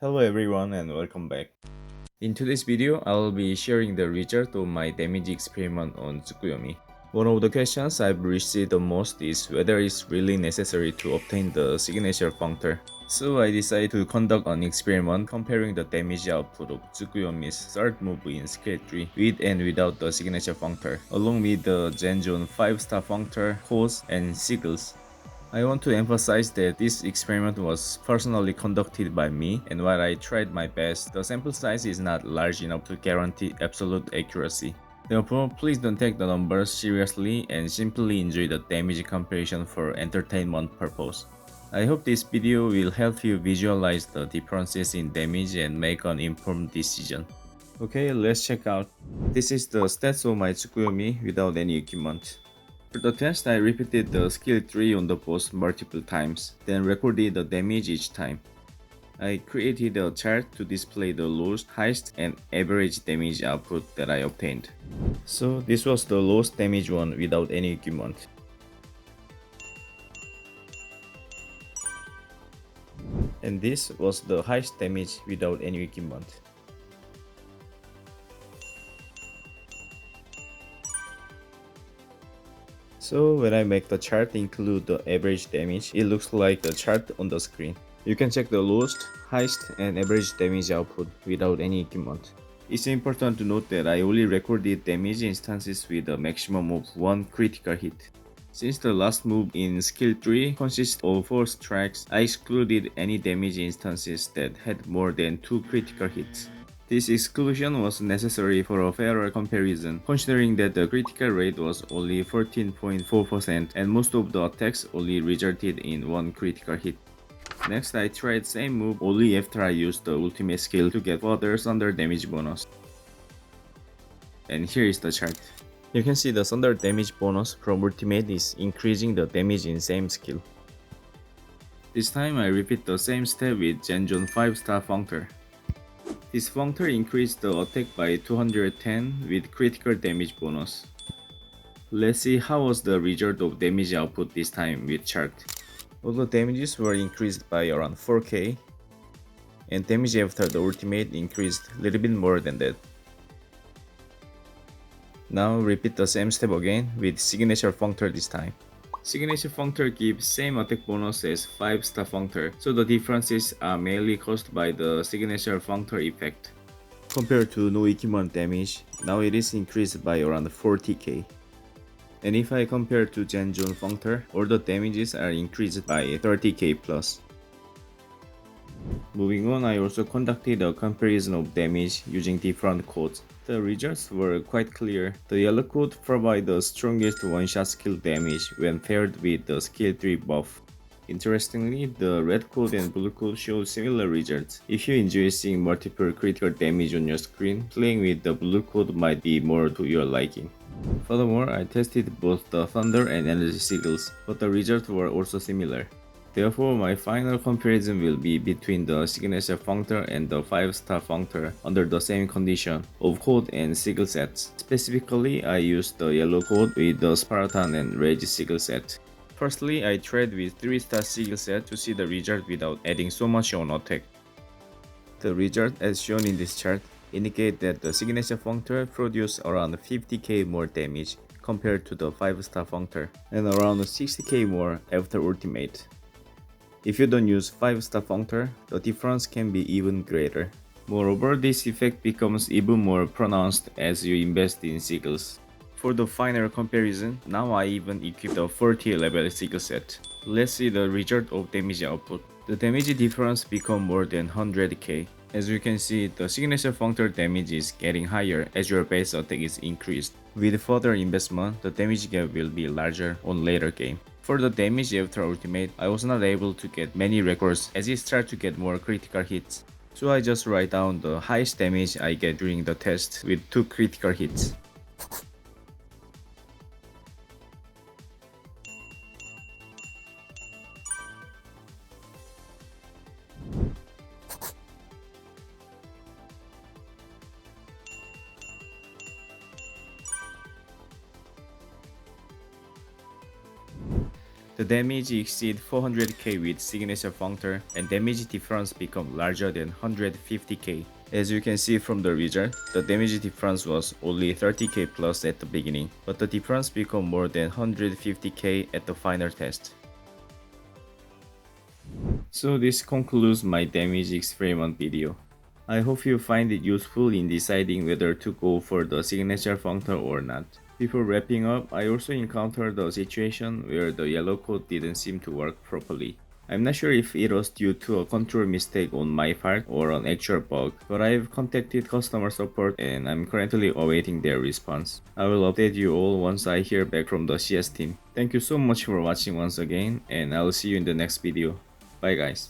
Hello everyone and welcome back. In today's video, I will be sharing the result of my damage experiment on Tsukuyomi. One of the questions I've received the most is whether it's really necessary to obtain the signature functor. So I decided to conduct an experiment comparing the damage output of Tsukuyomi's third move in skill 3 with and without the signature functor, along with the Genjun 5-star functor, Hose, and Sigils. I want to emphasize that this experiment was personally conducted by me, and while I tried my best, the sample size is not large enough to guarantee absolute accuracy. Therefore, please don't take the numbers seriously and simply enjoy the damage comparison for entertainment purpose. I hope this video will help you visualize the differences in damage and make an informed decision. Okay, let's check out. This is the stats of my Tsukuyomi without any equipment. For the test, I repeated the skill 3 on the boss multiple times, then recorded the damage each time. I created a chart to display the lowest, highest, and average damage output that I obtained. So this was the lowest damage one without any equipment. And this was the highest damage without any equipment. So when I make the chart include the average damage, it looks like the chart on the screen. You can check the lowest, highest, and average damage output without any equipment. It's important to note that I only recorded damage instances with a maximum of 1 critical hit. Since the last move in skill 3 consists of 4 strikes, I excluded any damage instances that had more than 2 critical hits. This exclusion was necessary for a fairer comparison, considering that the critical rate was only 14.4% and most of the attacks only resulted in 1 critical hit. Next, I tried same move only after I used the ultimate skill to get further thunder damage bonus. And here is the chart. You can see the thunder damage bonus from ultimate is increasing the damage in same skill. This time I repeat the same step with Genjun 5-star functor. This functor increased the attack by 210 with critical damage bonus. Let's see how was the result of damage output this time with chart. All the damages were increased by around 4k, and damage after the ultimate increased a little bit more than that. Now repeat the same step again with signature functor this time. Signature functor gives same attack bonus as 5-star functor, so the differences are mainly caused by the signature functor effect. Compared to no equipment damage, now it is increased by around 40k. And if I compare to Genjun functor, all the damages are increased by 30k plus. Moving on, I also conducted a comparison of damage using different codes. The results were quite clear. The yellow code provides the strongest one-shot skill damage when paired with the skill 3 buff. Interestingly, the red code and blue code show similar results. If you enjoy seeing multiple critical damage on your screen, playing with the blue code might be more to your liking. Furthermore, I tested both the Thunder and Energy Sigils, but the results were also similar. Therefore, my final comparison will be between the signature functor and the 5-star functor under the same condition of code and sigil sets. Specifically, I used the yellow code with the Spartan and Rage sigil set. Firstly, I tried with 3-star sigil set to see the result without adding so much on attack. The result as shown in this chart indicate that the signature functor produced around 50k more damage compared to the 5-star functor and around 60k more after ultimate. If you don't use 5-star functor, the difference can be even greater. Moreover, this effect becomes even more pronounced as you invest in sigils. For the final comparison, now I even equipped a 40 level sigil set. Let's see the result of damage output. The damage difference become more than 100k. As you can see, the signature functor damage is getting higher as your base attack is increased. With further investment, the damage gap will be larger on later game. For the damage after ultimate, I was not able to get many records as it started to get more critical hits. So I just write down the highest damage I get during the test with 2 critical hits. The damage exceed 400k with signature functor and damage difference become larger than 150k. As you can see from the result, the damage difference was only 30k plus at the beginning, but the difference became more than 150k at the final test. So this concludes my damage experiment video. I hope you find it useful in deciding whether to go for the signature functor or not. Before wrapping up, I also encountered a situation where the yellow code didn't seem to work properly. I'm not sure if it was due to a control mistake on my part or an actual bug, but I've contacted customer support and I'm currently awaiting their response. I will update you all once I hear back from the CS team. Thank you so much for watching once again, and I'll see you in the next video. Bye guys.